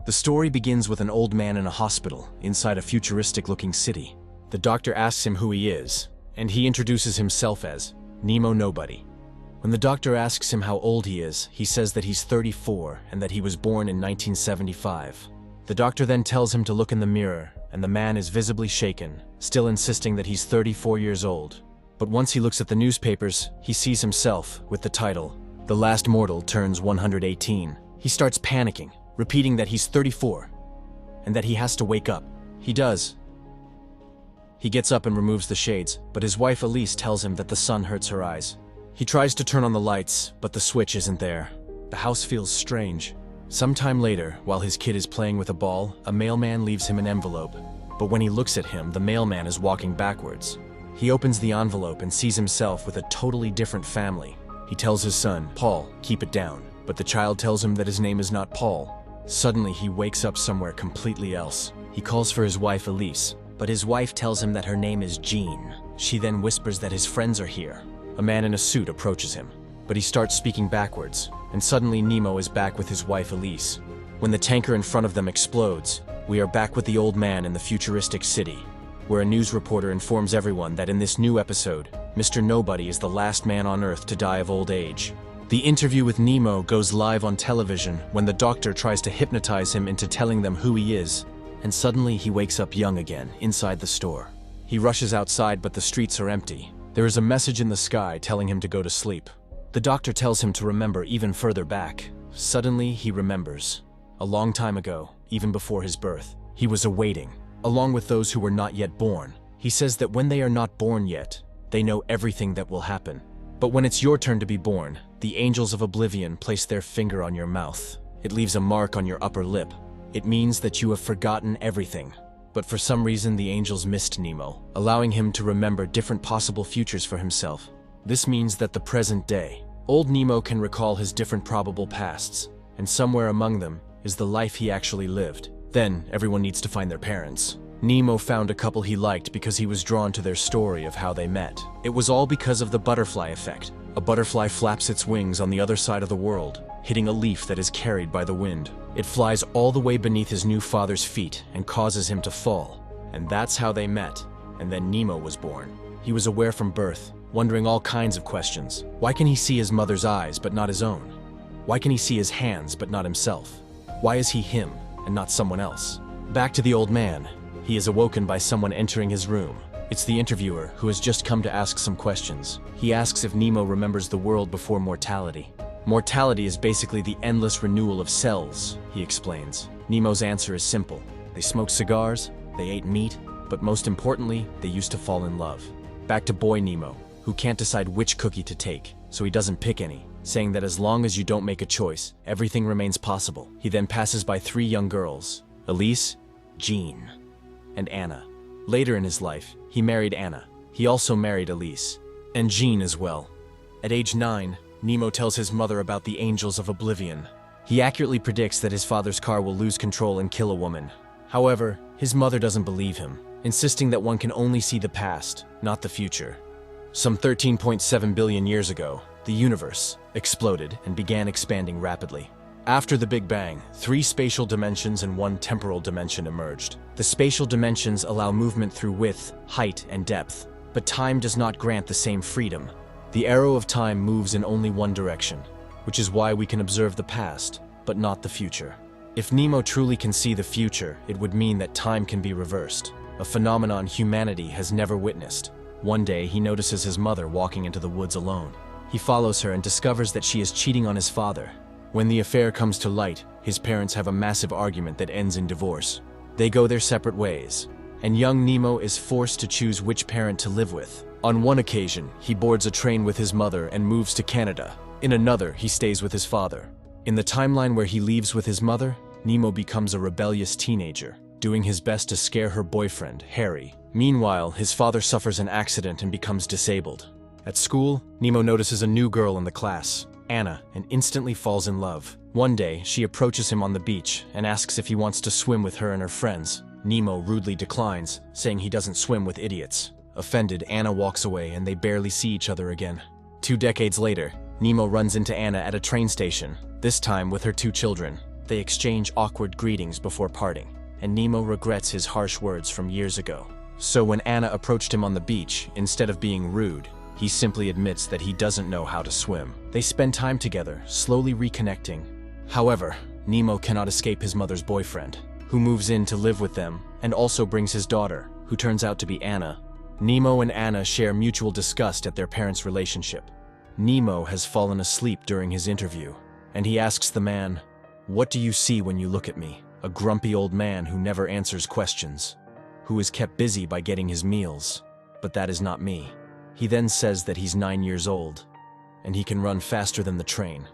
The story begins with an old man in a hospital inside a futuristic-looking city. The doctor asks him who he is, and he introduces himself as Nemo Nobody. When the doctor asks him how old he is, he says that he's 34 and that he was born in 1975. The doctor then tells him to look in the mirror, and the man is visibly shaken, still insisting that he's 34 years old. But once he looks at the newspapers, he sees himself with the title, "The Last Mortal Turns 118. He starts panicking, repeating that he's 34, and that he has to wake up. He does. He gets up and removes the shades, but his wife Elise tells him that the sun hurts her eyes. He tries to turn on the lights, but the switch isn't there. The house feels strange. Sometime later, while his kid is playing with a ball, a mailman leaves him an envelope. But when he looks at him, the mailman is walking backwards. He opens the envelope and sees himself with a totally different family. He tells his son, Paul, keep it down. But the child tells him that his name is not Paul. Suddenly, he wakes up somewhere completely else. He calls for his wife Elise, but his wife tells him that her name is Jean. She then whispers that his friends are here. A man in a suit approaches him, but he starts speaking backwards, and suddenly Nemo is back with his wife Elise. When the tanker in front of them explodes, we are back with the old man in the futuristic city, where a news reporter informs everyone that in this new episode, Mr. Nobody is the last man on Earth to die of old age. The interview with Nemo goes live on television when the doctor tries to hypnotize him into telling them who he is, and suddenly he wakes up young again inside the store. He rushes outside, but the streets are empty. There is a message in the sky telling him to go to sleep. The doctor tells him to remember even further back. Suddenly, he remembers. A long time ago, even before his birth, he was awaiting, along with those who were not yet born. He says that when they are not born yet, they know everything that will happen. But when it's your turn to be born, the angels of oblivion place their finger on your mouth. It leaves a mark on your upper lip. It means that you have forgotten everything. But for some reason, the angels missed Nemo, allowing him to remember different possible futures for himself. This means that the present day, old Nemo can recall his different probable pasts, and somewhere among them is the life he actually lived. Then, everyone needs to find their parents. Nemo found a couple he liked because he was drawn to their story of how they met. It was all because of the butterfly effect. A butterfly flaps its wings on the other side of the world, hitting a leaf that is carried by the wind. It flies all the way beneath his new father's feet and causes him to fall. And that's how they met. And then Nemo was born. He was aware from birth, wondering all kinds of questions. Why can he see his mother's eyes but not his own? Why can he see his hands but not himself? Why is he him and not someone else? Back to the old man. He is awoken by someone entering his room. It's the interviewer, who has just come to ask some questions. He asks if Nemo remembers the world before mortality. Mortality is basically the endless renewal of cells, he explains. Nemo's answer is simple. They smoked cigars, they ate meat, but most importantly, they used to fall in love. Back to boy Nemo, who can't decide which cookie to take, so he doesn't pick any, saying that as long as you don't make a choice, everything remains possible. He then passes by 3 young girls, Elise, Jean, and Anna. Later in his life, he married Anna. He also married Elise, and Jean as well. At age 9, Nemo tells his mother about the angels of oblivion. He accurately predicts that his father's car will lose control and kill a woman. However, his mother doesn't believe him, insisting that one can only see the past, not the future. Some 13.7 billion years ago, the universe exploded and began expanding rapidly. After the Big Bang, 3 spatial dimensions and 1 temporal dimension emerged. The spatial dimensions allow movement through width, height, and depth, but time does not grant the same freedom. The arrow of time moves in only one direction, which is why we can observe the past, but not the future. If Nemo truly can see the future, it would mean that time can be reversed, a phenomenon humanity has never witnessed. One day, he notices his mother walking into the woods alone. He follows her and discovers that she is cheating on his father. When the affair comes to light, his parents have a massive argument that ends in divorce. They go their separate ways, and young Nemo is forced to choose which parent to live with. On one occasion, he boards a train with his mother and moves to Canada. In another, he stays with his father. In the timeline where he leaves with his mother, Nemo becomes a rebellious teenager, doing his best to scare her boyfriend, Harry. Meanwhile, his father suffers an accident and becomes disabled. At school, Nemo notices a new girl in the class, Anna, and instantly falls in love. One day, she approaches him on the beach and asks if he wants to swim with her and her friends. Nemo rudely declines, saying he doesn't swim with idiots. Offended, Anna walks away and they barely see each other again. 2 decades later, Nemo runs into Anna at a train station, this time with her 2 children. They exchange awkward greetings before parting, and Nemo regrets his harsh words from years ago. So when Anna approached him on the beach, instead of being rude, he simply admits that he doesn't know how to swim. They spend time together, slowly reconnecting. However, Nemo cannot escape his mother's boyfriend, who moves in to live with them and also brings his daughter, who turns out to be Anna. Nemo and Anna share mutual disgust at their parents' relationship. Nemo has fallen asleep during his interview, and he asks the man, "What do you see when you look at me?" A grumpy old man who never answers questions, who is kept busy by getting his meals. But that is not me. He then says that he's 9 years old, and he can run faster than the train.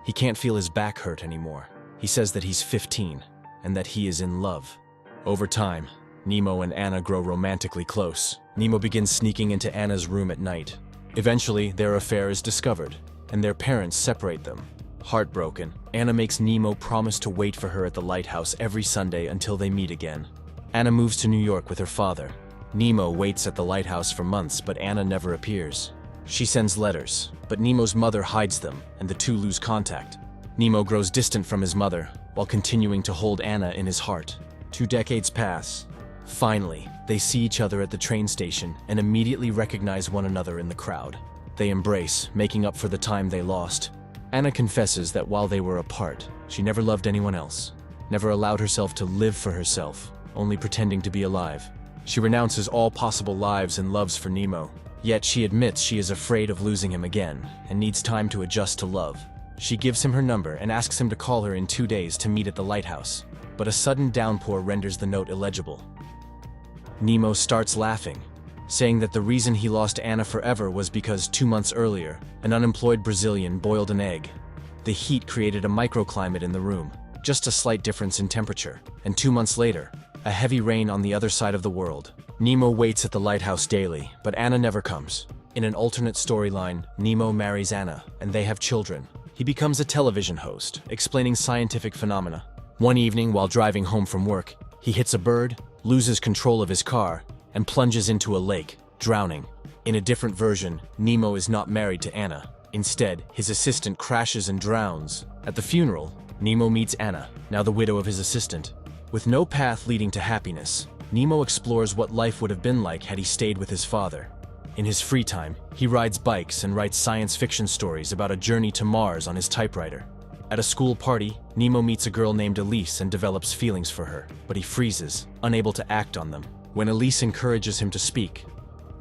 He can't feel his back hurt anymore. He says that he's 15, and that he is in love. Over time, Nemo and Anna grow romantically close. Nemo begins sneaking into Anna's room at night. Eventually, their affair is discovered, and their parents separate them. Heartbroken, Anna makes Nemo promise to wait for her at the lighthouse every Sunday until they meet again. Anna moves to New York with her father. Nemo waits at the lighthouse for months, but Anna never appears. She sends letters, but Nemo's mother hides them, and the two lose contact. Nemo grows distant from his mother, while continuing to hold Anna in his heart. 2 decades pass. Finally, they see each other at the train station and immediately recognize one another in the crowd. They embrace, making up for the time they lost. Anna confesses that while they were apart, she never loved anyone else, never allowed herself to live for herself, only pretending to be alive. She renounces all possible lives and loves for Nemo, yet she admits she is afraid of losing him again and needs time to adjust to love. She gives him her number and asks him to call her in 2 days to meet at the lighthouse, but a sudden downpour renders the note illegible. Nemo starts laughing, saying that the reason he lost Anna forever was because 2 months earlier, an unemployed Brazilian boiled an egg. The heat created a microclimate in the room, just a slight difference in temperature, and 2 months later, a heavy rain on the other side of the world. Nemo waits at the lighthouse daily, but Anna never comes. In an alternate storyline, Nemo marries Anna, and they have children. He becomes a television host, explaining scientific phenomena. One evening, while driving home from work, he hits a bird, loses control of his car, and plunges into a lake, drowning. In a different version, Nemo is not married to Anna. Instead, his assistant crashes and drowns. At the funeral, Nemo meets Anna, now the widow of his assistant. With no path leading to happiness, Nemo explores what life would have been like had he stayed with his father. In his free time, he rides bikes and writes science fiction stories about a journey to Mars on his typewriter. At a school party, Nemo meets a girl named Elise and develops feelings for her, but he freezes, unable to act on them. When Elise encourages him to speak,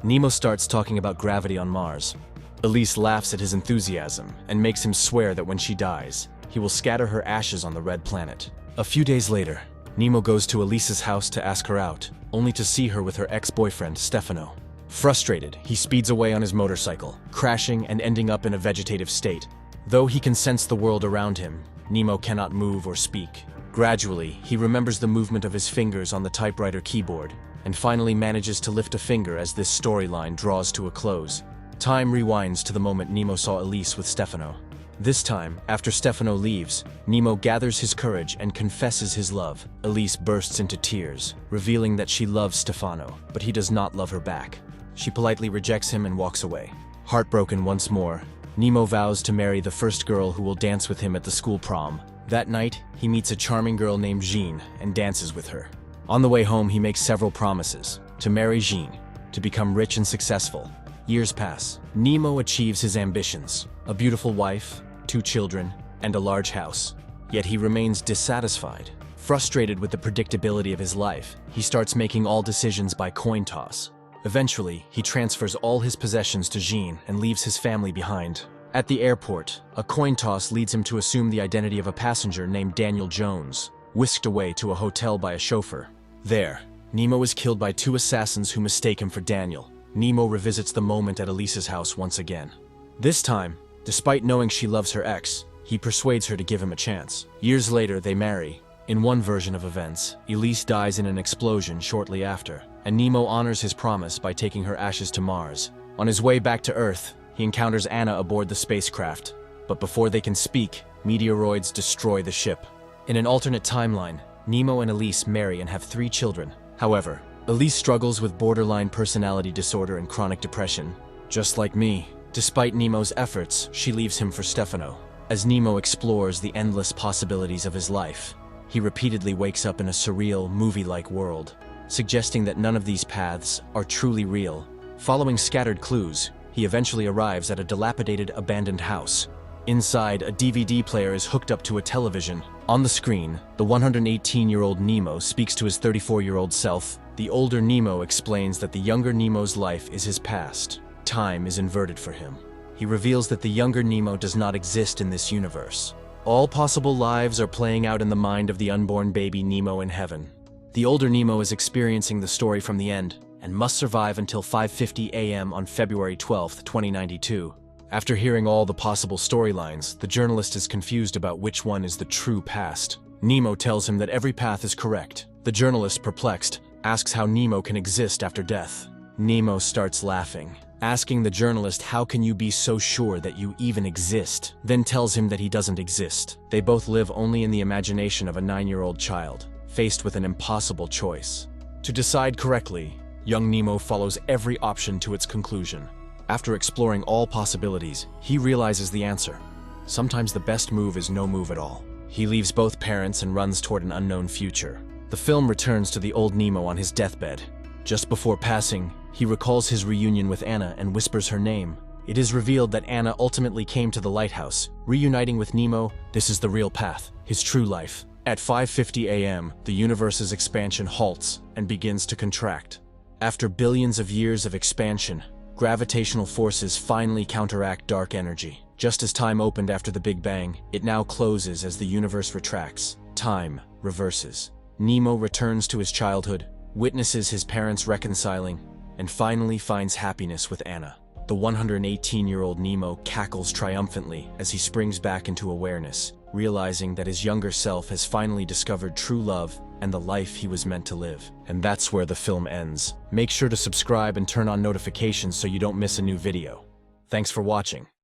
Nemo starts talking about gravity on Mars. Elise laughs at his enthusiasm and makes him swear that when she dies, he will scatter her ashes on the red planet. A few days later, Nemo goes to Elise's house to ask her out, only to see her with her ex-boyfriend, Stefano. Frustrated, he speeds away on his motorcycle, crashing and ending up in a vegetative state. Though he can sense the world around him, Nemo cannot move or speak. Gradually, he remembers the movement of his fingers on the typewriter keyboard, and finally manages to lift a finger as this storyline draws to a close. Time rewinds to the moment Nemo saw Elise with Stefano. This time, after Stefano leaves, Nemo gathers his courage and confesses his love. Elise bursts into tears, revealing that she loves Stefano, but he does not love her back. She politely rejects him and walks away. Heartbroken once more, Nemo vows to marry the first girl who will dance with him at the school prom. That night, he meets a charming girl named Jean and dances with her. On the way home, he makes several promises: to marry Jean, to become rich and successful. Years pass. Nemo achieves his ambitions: a beautiful wife, 2 children, and a large house. Yet he remains dissatisfied. Frustrated with the predictability of his life, he starts making all decisions by coin toss. Eventually, he transfers all his possessions to Jean and leaves his family behind. At the airport, a coin toss leads him to assume the identity of a passenger named Daniel Jones, whisked away to a hotel by a chauffeur. There, Nemo is killed by 2 assassins who mistake him for Daniel. Nemo revisits the moment at Elise's house once again. This time, despite knowing she loves her ex, he persuades her to give him a chance. Years later, they marry. In one version of events, Elise dies in an explosion shortly after, and Nemo honors his promise by taking her ashes to Mars. On his way back to Earth, he encounters Anna aboard the spacecraft, but before they can speak, meteoroids destroy the ship. In an alternate timeline, Nemo and Elise marry and have 3 children. However, Elise struggles with borderline personality disorder and chronic depression. Just like me, despite Nemo's efforts, she leaves him for Stefano. As Nemo explores the endless possibilities of his life, he repeatedly wakes up in a surreal, movie-like world, suggesting that none of these paths are truly real. Following scattered clues, he eventually arrives at a dilapidated, abandoned house. Inside, a DVD player is hooked up to a television. On the screen, the 118-year-old Nemo speaks to his 34-year-old self. The older Nemo explains that the younger Nemo's life is his past. Time is inverted for him. He reveals that the younger Nemo does not exist in this universe. All possible lives are playing out in the mind of the unborn baby Nemo in heaven. The older Nemo is experiencing the story from the end and must survive until 5:50 a.m. on February 12, 2092. After hearing all the possible storylines, the journalist is confused about which one is the true past. Nemo tells him that every path is correct. The journalist, perplexed, asks how Nemo can exist after death. Nemo starts laughing, asking the journalist, "How can you be so sure that you even exist?" Then tells him that he doesn't exist. They both live only in the imagination of a 9-year-old child, faced with an impossible choice. To decide correctly, young Nemo follows every option to its conclusion. After exploring all possibilities, he realizes the answer. Sometimes the best move is no move at all. He leaves both parents and runs toward an unknown future. The film returns to the old Nemo on his deathbed. Just before passing, he recalls his reunion with Anna and whispers her name. It is revealed that Anna ultimately came to the lighthouse. Reuniting with Nemo, this is the real path, his true life. At 5:50 a.m., the universe's expansion halts and begins to contract. After billions of years of expansion, gravitational forces finally counteract dark energy. Just as time opened after the Big Bang, it now closes as the universe retracts. Time reverses. Nemo returns to his childhood, witnesses his parents reconciling, and finally finds happiness with Anna. The 118-year-old Nemo cackles triumphantly as he springs back into awareness, realizing that his younger self has finally discovered true love and the life he was meant to live. And that's where the film ends. Make sure to subscribe and turn on notifications so you don't miss a new video. Thanks for watching.